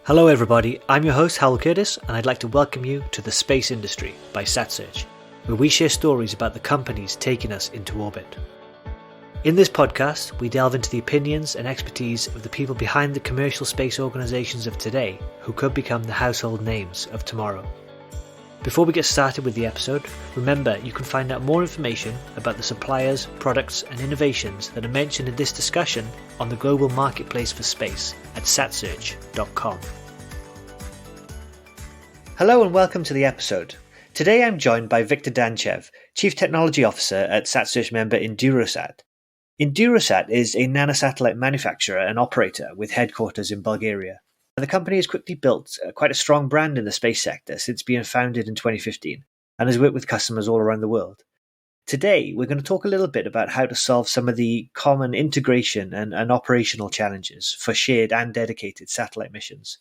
Hello everybody, I'm your host Hal Curtis and I'd like to welcome you to The Space Industry by satsearch, where we share stories about the companies taking us into orbit. In this podcast, we delve into the opinions and expertise of the people behind the commercial space organisations of today who could become the household names of tomorrow. Before we get started with the episode, remember you can find out more information about the suppliers, products and innovations that are mentioned in this discussion on the global marketplace for space at satsearch.com. Hello and welcome to the episode. Today I'm joined by Viktor Danchev, Chief Technology Officer at satsearch member EnduroSat. EnduroSat is a nanosatellite manufacturer and operator with headquarters in Bulgaria. The company has quickly built quite a strong brand in the space sector since being founded in 2015 and has worked with customers all around the world. Today, we're going to talk a little bit about how to solve some of the common integration and operational challenges for shared and dedicated satellite missions.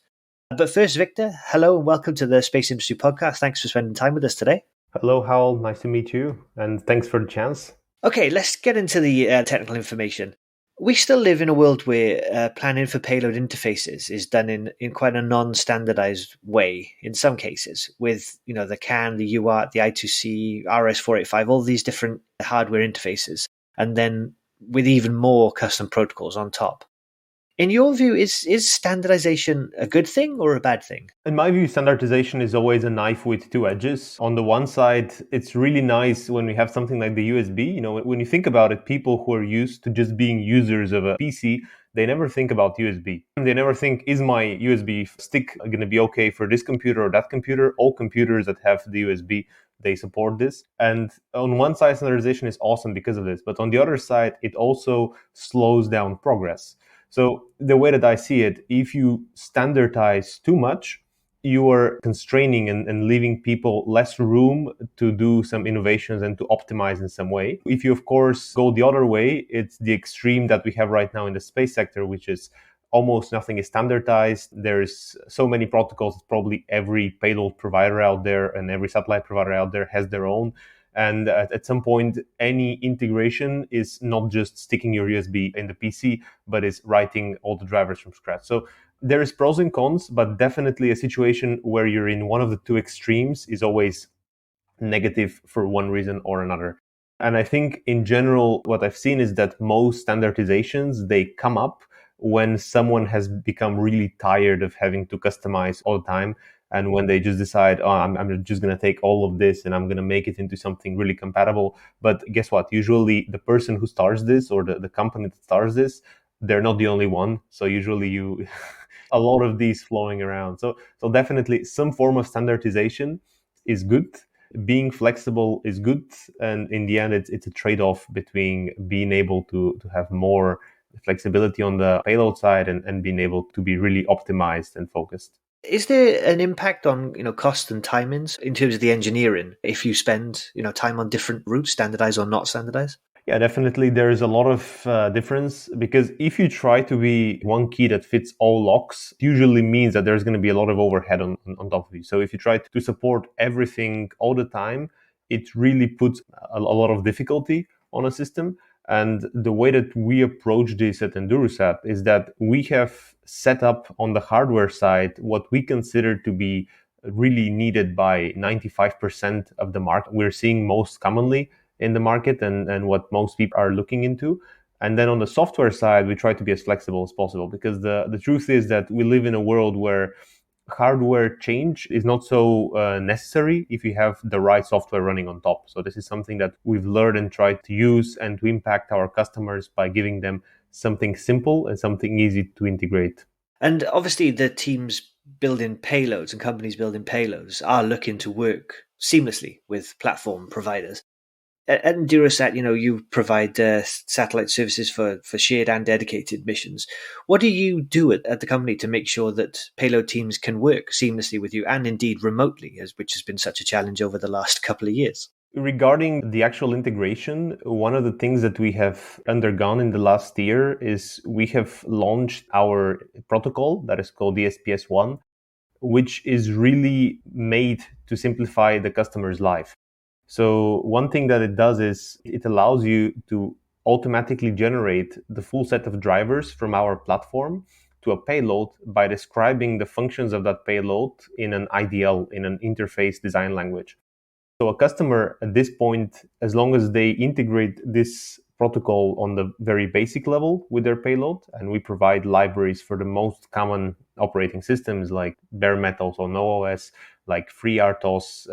But first, Viktor, hello and welcome to the Space Industry Podcast. Thanks for spending time with us today. Hello, Hal. Nice to meet you. And thanks for the chance. Okay, let's get into the technical information. We still live in a world where planning for payload interfaces is done in quite a non-standardized way in some cases, with the CAN, the UART, the I2C, RS-485, all these different hardware interfaces, and then with even more custom protocols on top. In your view, is standardization a good thing or a bad thing? In my view, standardization is always a knife with two edges. On the one side, it's really nice when we have something like the USB. When you think about it, people who are used to just being users of a PC, they never think about USB. They never think, is my USB stick going to be okay for this computer or that computer? All computers that have the USB, they support this. And on one side, standardization is awesome because of this. But on the other side, it also slows down progress. So the way that I see it, if you standardize too much, you are constraining and leaving people less room to do some innovations and to optimize in some way. If you, of course, go the other way, it's the extreme that we have right now in the space sector, which is almost nothing is standardized. There's so many protocols, probably every payload provider out there and every satellite provider out there has their own. And at some point, any integration is not just sticking your USB in the PC, but is writing all the drivers from scratch. So there is pros and cons, but definitely a situation where you're in one of the two extremes is always negative for one reason or another. And I think in general, what I've seen is that most standardizations, they come up when someone has become really tired of having to customize all the time. And when they just decide, I'm just going to take all of this and I'm going to make it into something really compatible. But guess what? Usually the person who starts this or the company that starts this, they're not the only one. So usually a lot of these flowing around. So definitely some form of standardization is good. Being flexible is good. And in the end, it's a trade-off between being able to have more flexibility on the payload side and being able to be really optimized and focused. Is there an impact on cost and timings in terms of the engineering if you spend time on different routes, standardized or not standardized? Yeah, definitely. There is a lot of difference because if you try to be one key that fits all locks, usually means that there's going to be a lot of overhead on top of you. So if you try to support everything all the time, it really puts a lot of difficulty on a system. And the way that we approach this at EnduroSat is that we have set up on the hardware side what we consider to be really needed by 95% of the market. We're seeing most commonly in the market and what most people are looking into. And then on the software side, we try to be as flexible as possible because the truth is that we live in a world where hardware change is not so necessary if you have the right software running on top. So this is something that we've learned and tried to use and to impact our customers by giving them something simple and something easy to integrate. And obviously the teams building payloads and companies building payloads are looking to work seamlessly with platform providers. At EnduroSat, you provide satellite services for shared and dedicated missions. What do you do at the company to make sure that payload teams can work seamlessly with you and indeed remotely, which has been such a challenge over the last couple of years? Regarding the actual integration, one of the things that we have undergone in the last year is we have launched our protocol that is called DSPS1, which is really made to simplify the customer's life. So one thing that it does is it allows you to automatically generate the full set of drivers from our platform to a payload by describing the functions of that payload in an IDL, in an interface design language. So a customer at this point, as long as they integrate this protocol on the very basic level with their payload, and we provide libraries for the most common operating systems like bare metal, so no OS, like FreeRTOS,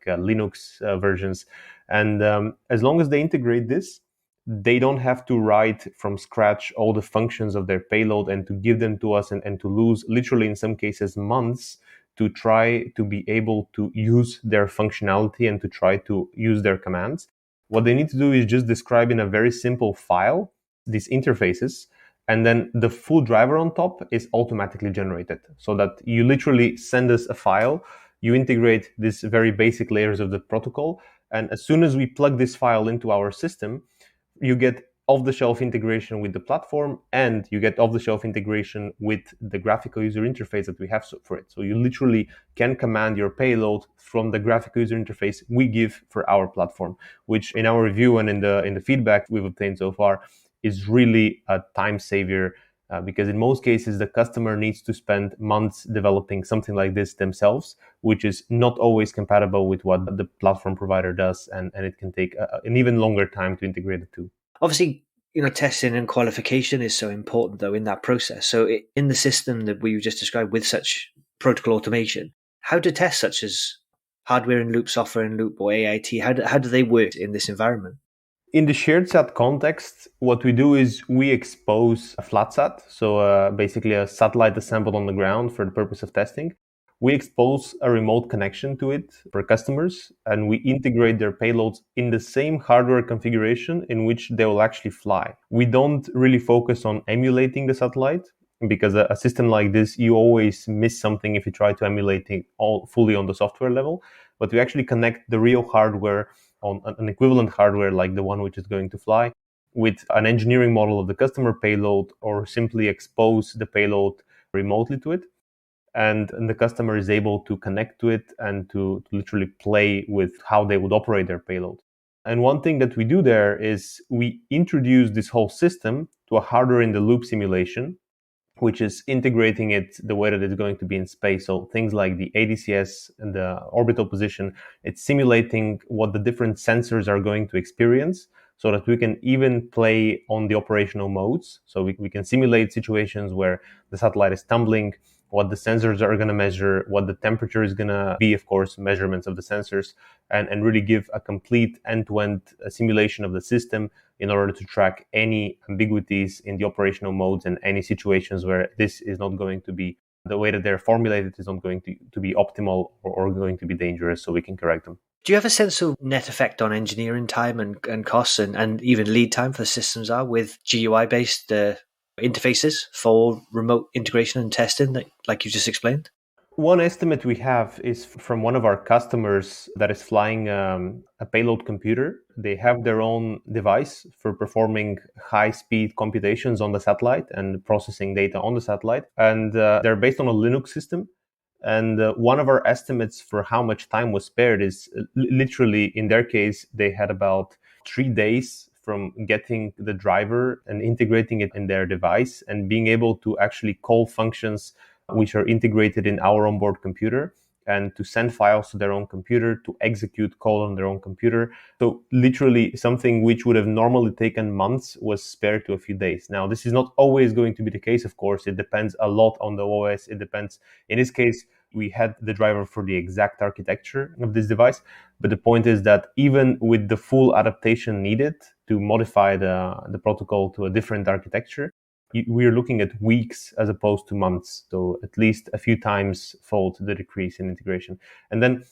Linux versions. And as long as they integrate this, they don't have to write from scratch all the functions of their payload and to give them to us and to lose literally in some cases months to try to be able to use their functionality and to try to use their commands. What they need to do is just describe in a very simple file these interfaces, and then the full driver on top is automatically generated, so that you literally send us a file, you integrate these very basic layers of the protocol, and as soon as we plug this file into our system, you get off-the-shelf integration with the platform, and you get off-the-shelf integration with the graphical user interface that we have for it. So you literally can command your payload from the graphical user interface we give for our platform, which in our review and in the feedback we've obtained so far is really a time savior, because in most cases the customer needs to spend months developing something like this themselves, which is not always compatible with what the platform provider does, and it can take an even longer time to integrate the two. Obviously, testing and qualification is so important, though, in that process. So in the system that we just described with such protocol automation, how do tests such as hardware in loop, software in loop, or AIT, how do they work in this environment? In the shared sat context, what we do is we expose a flat sat, so basically a satellite assembled on the ground for the purpose of testing. We expose a remote connection to it for customers, and we integrate their payloads in the same hardware configuration in which they will actually fly. We don't really focus on emulating the satellite, because a system like this, you always miss something if you try to emulate it all fully on the software level. But we actually connect the real hardware on an equivalent hardware like the one which is going to fly with an engineering model of the customer payload, or simply expose the payload remotely to it. And the customer is able to connect to it and to literally play with how they would operate their payload. And one thing that we do there is we introduce this whole system to a hardware in the loop simulation, which is integrating it the way that it's going to be in space. So things like the ADCS and the orbital position, it's simulating what the different sensors are going to experience, so that we can even play on the operational modes. So we can simulate situations where the satellite is tumbling, what the sensors are going to measure, what the temperature is going to be, of course, measurements of the sensors, and really give a complete end-to-end simulation of the system in order to track any ambiguities in the operational modes and any situations where this is not going to be, the way that they're formulated is not going to be optimal or going to be dangerous, so we can correct them. Do you have a sense of net effect on engineering time and costs and even lead time for the systems are with GUI-based interfaces for remote integration and testing, like you just explained? One estimate we have is from one of our customers that is flying a payload computer. They have their own device for performing high-speed computations on the satellite and processing data on the satellite. And they're based on a Linux system. And one of our estimates for how much time was spared is literally, in their case, they had about 3 days from getting the driver and integrating it in their device and being able to actually call functions which are integrated in our onboard computer, and to send files to their own computer, to execute code on their own computer. So literally something which would have normally taken months was spared to a few days. Now, this is not always going to be the case, of course. It depends a lot on the OS. It depends. In this case, we had the driver for the exact architecture of this device. But the point is that even with the full adaptation needed to modify the protocol to a different architecture, we're looking at weeks as opposed to months. So at least a few times fold the decrease in integration. And then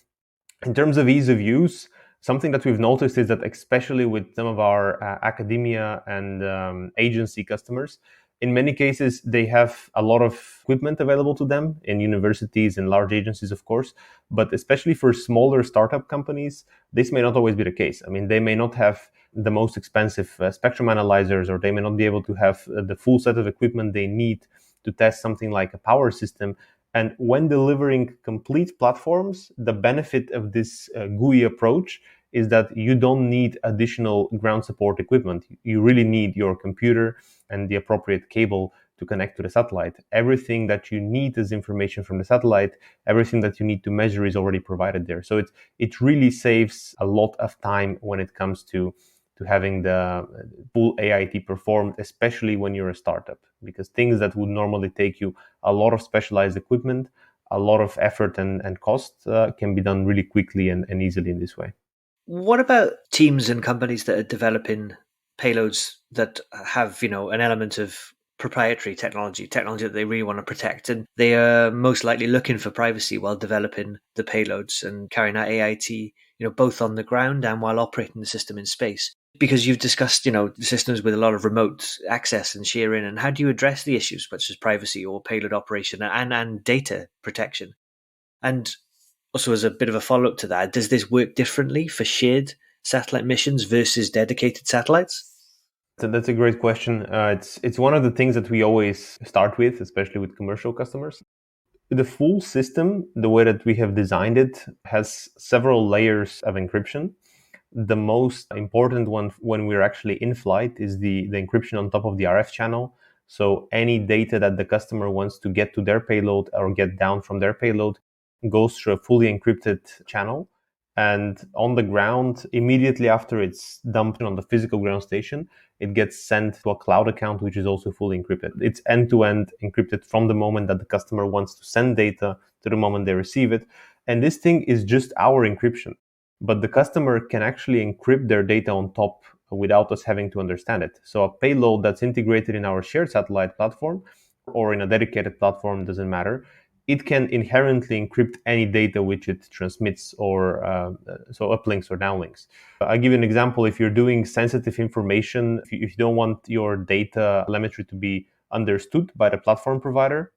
in terms of ease of use, something that we've noticed is that especially with some of our academia and agency customers, in many cases, they have a lot of equipment available to them in universities and large agencies, of course. But especially for smaller startup companies, this may not always be the case. I mean, they may not have the most expensive spectrum analyzers, or they may not be able to have the full set of equipment they need to test something like a power system. And when delivering complete platforms, the benefit of this GUI approach is that you don't need additional ground support equipment. You really need your computer and the appropriate cable to connect to the satellite. Everything that you need as information from the satellite, everything that you need to measure is already provided there. So it really saves a lot of time when it comes to having the full AIT performed, especially when you're a startup, because things that would normally take you a lot of specialized equipment, a lot of effort and cost can be done really quickly and easily in this way. What about teams and companies that are developing payloads that have, an element of proprietary technology that they really want to protect, and they are most likely looking for privacy while developing the payloads and carrying out AIT, both on the ground and while operating the system in space? Because you've discussed, systems with a lot of remote access and sharing, and how do you address the issues such as privacy or payload operation and data protection? And also, as a bit of a follow-up to that, does this work differently for shared satellite missions versus dedicated satellites? So that's a great question. It's one of the things that we always start with, especially with commercial customers. The full system, the way that we have designed it, has several layers of encryption. The most important one when we're actually in flight is the encryption on top of the RF channel. So any data that the customer wants to get to their payload or get down from their payload goes through a fully encrypted channel. And on the ground, immediately after it's dumped on the physical ground station, it gets sent to a cloud account, which is also fully encrypted. It's end-to-end encrypted from the moment that the customer wants to send data to the moment they receive it. And this thing is just our encryption. But the customer can actually encrypt their data on top without us having to understand it. So a payload that's integrated in our shared satellite platform or in a dedicated platform, doesn't matter, it can inherently encrypt any data which it transmits or so uplinks or downlinks. I'll give you an example. If you're doing sensitive information, if you don't want your data telemetry to be understood by the platform provider,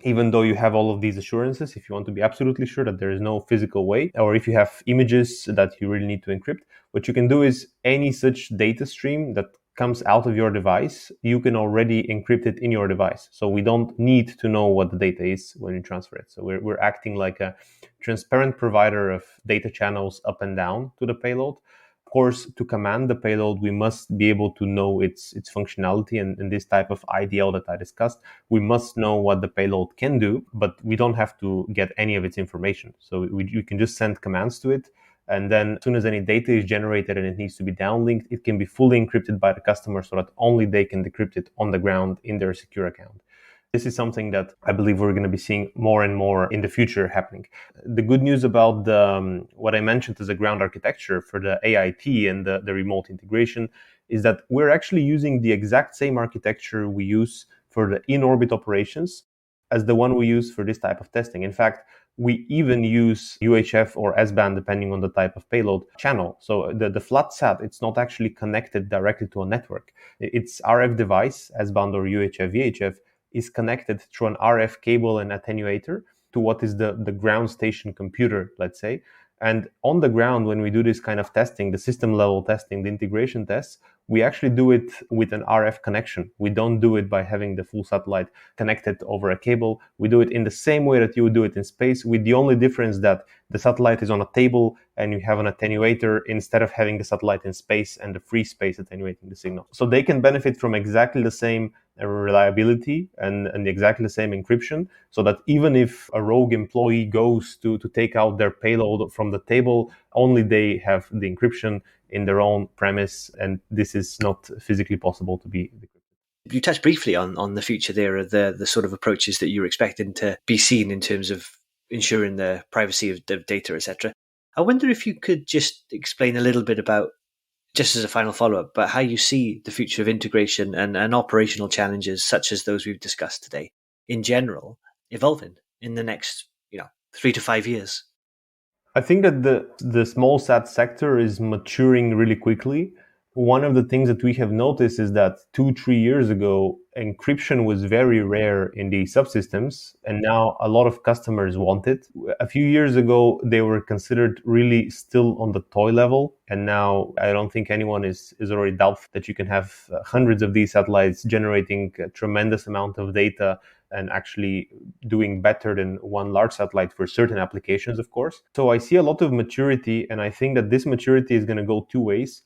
even though you have all of these assurances, if you want to be absolutely sure that there is no physical way, or if you have images that you really need to encrypt, what you can do is any such data stream that comes out of your device, you can already encrypt it in your device. So we don't need to know what the data is when you transfer it. So we're acting like a transparent provider of data channels up and down to the payload. Of course, to command the payload, we must be able to know its functionality and this type of IDL that I discussed. We must know what the payload can do, but we don't have to get any of its information. So we can just send commands to it. And then as soon as any data is generated and it needs to be downlinked, it can be fully encrypted by the customer so that only they can decrypt it on the ground in their secure account. This is something that I believe we're going to be seeing more and more in the future happening. The good news about what I mentioned as a ground architecture for the AIT and the remote integration is that we're actually using the exact same architecture we use for the in-orbit operations as the one we use for this type of testing. In fact, we even use UHF or S-band depending on the type of payload channel. So the flat sat, it's not actually connected directly to a network. Its RF device, S-band or UHF, VHF, is connected through an RF cable and attenuator to what is the ground station computer, let's say. And on the ground, when we do this kind of testing, the system level testing, the integration tests, we actually do it with an RF connection. We don't do it by having the full satellite connected over a cable. We do it in the same way that you would do it in space, with the only difference that the satellite is on a table and you have an attenuator instead of having the satellite in space and the free space attenuating the signal. So they can benefit from exactly the same reliability and exactly the same encryption, so that even if a rogue employee goes to take out their payload from the table, only they have the encryption in their own premise, and this is not physically possible to be decrypted. You touched briefly on the future there of the sort of approaches that you're expecting to be seen in terms of ensuring the privacy of data, etc. I wonder if you could just explain a little bit about, just as a final follow-up, but how you see the future of integration and operational challenges such as those we've discussed today in general evolving in the next 3 to 5 years. I think that the small sat sector is maturing really quickly. One of the things that we have noticed is that 2-3 years ago, encryption was very rare in the subsystems, and now a lot of customers want it. A few years ago, they were considered really still on the toy level, and now I don't think anyone is already doubtful that you can have hundreds of these satellites generating a tremendous amount of data and actually doing better than one large satellite for certain applications, of course. So I see a lot of maturity, and I think that this maturity is going to go two ways.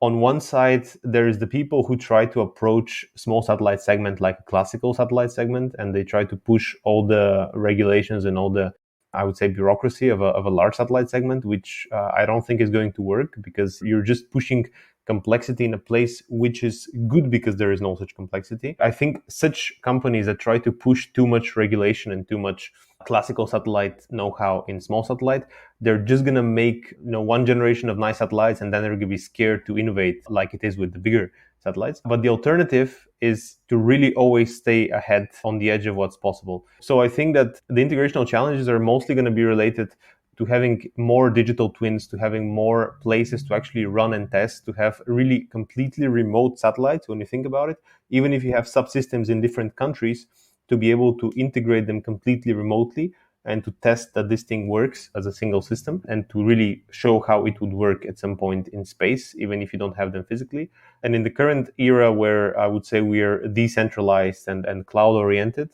On one side, there is the people who try to approach small satellite segment like a classical satellite segment, and they try to push all the regulations and all the, I would say, bureaucracy of a large satellite segment, which I don't think is going to work, because you're just pushing complexity in a place which is good because there is no such complexity. I think such companies that try to push too much regulation and too much classical satellite know-how in small satellite, they're just going to make one generation of nice satellites, and then they're going to be scared to innovate like it is with the bigger satellites. But the alternative is to really always stay ahead on the edge of what's possible. So I think that the integrational challenges are mostly going to be related to having more digital twins, to having more places to actually run and test, to have really completely remote satellites when you think about it. Even if you have subsystems in different countries, to be able to integrate them completely remotely and to test that this thing works as a single system, and to really show how it would work at some point in space, even if you don't have them physically. And in the current era where I would say we are decentralized and cloud-oriented,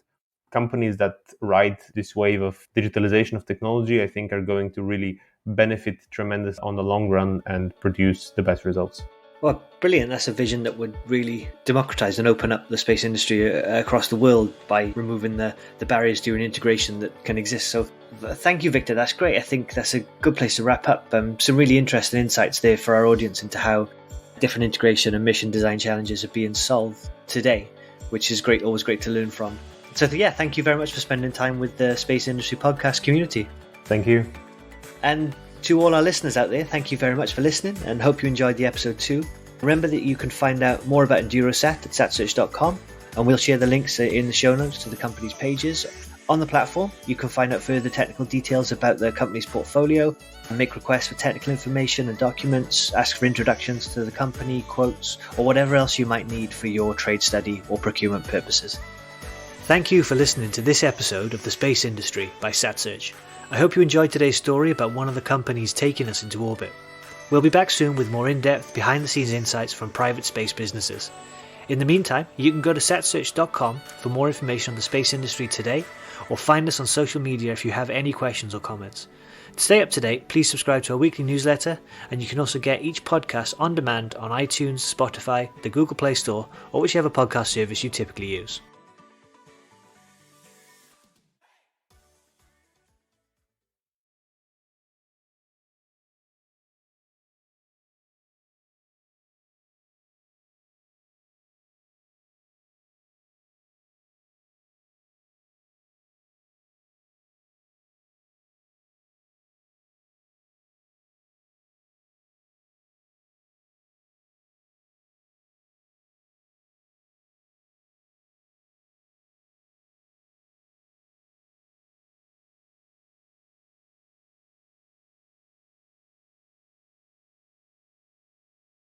companies that ride this wave of digitalization of technology, I think, are going to really benefit tremendous on the long run and produce the best results. Well, brilliant. That's a vision that would really democratize and open up the space industry across the world by removing the barriers to integration that can exist. So thank you, Viktor. That's great. I think that's a good place to wrap up. Some really interesting insights there for our audience into how different integration and mission design challenges are being solved today, which is great. Always great to learn from. So yeah, thank you very much for spending time with the Space Industry Podcast community. Thank you. And to all our listeners out there, thank you very much for listening, and hope you enjoyed the episode too. Remember that you can find out more about EnduroSat at satsearch.com, and we'll share the links in the show notes to the company's pages. On the platform, you can find out further technical details about the company's portfolio, and make requests for technical information and documents, ask for introductions to the company, quotes, or whatever else you might need for your trade study or procurement purposes. Thank you for listening to this episode of The Space Industry by SatSearch. I hope you enjoyed today's story about one of the companies taking us into orbit. We'll be back soon with more in-depth, behind-the-scenes insights from private space businesses. In the meantime, you can go to satsearch.com for more information on the space industry today, or find us on social media if you have any questions or comments. To stay up to date, please subscribe to our weekly newsletter, and you can also get each podcast on demand on iTunes, Spotify, the Google Play Store, or whichever podcast service you typically use.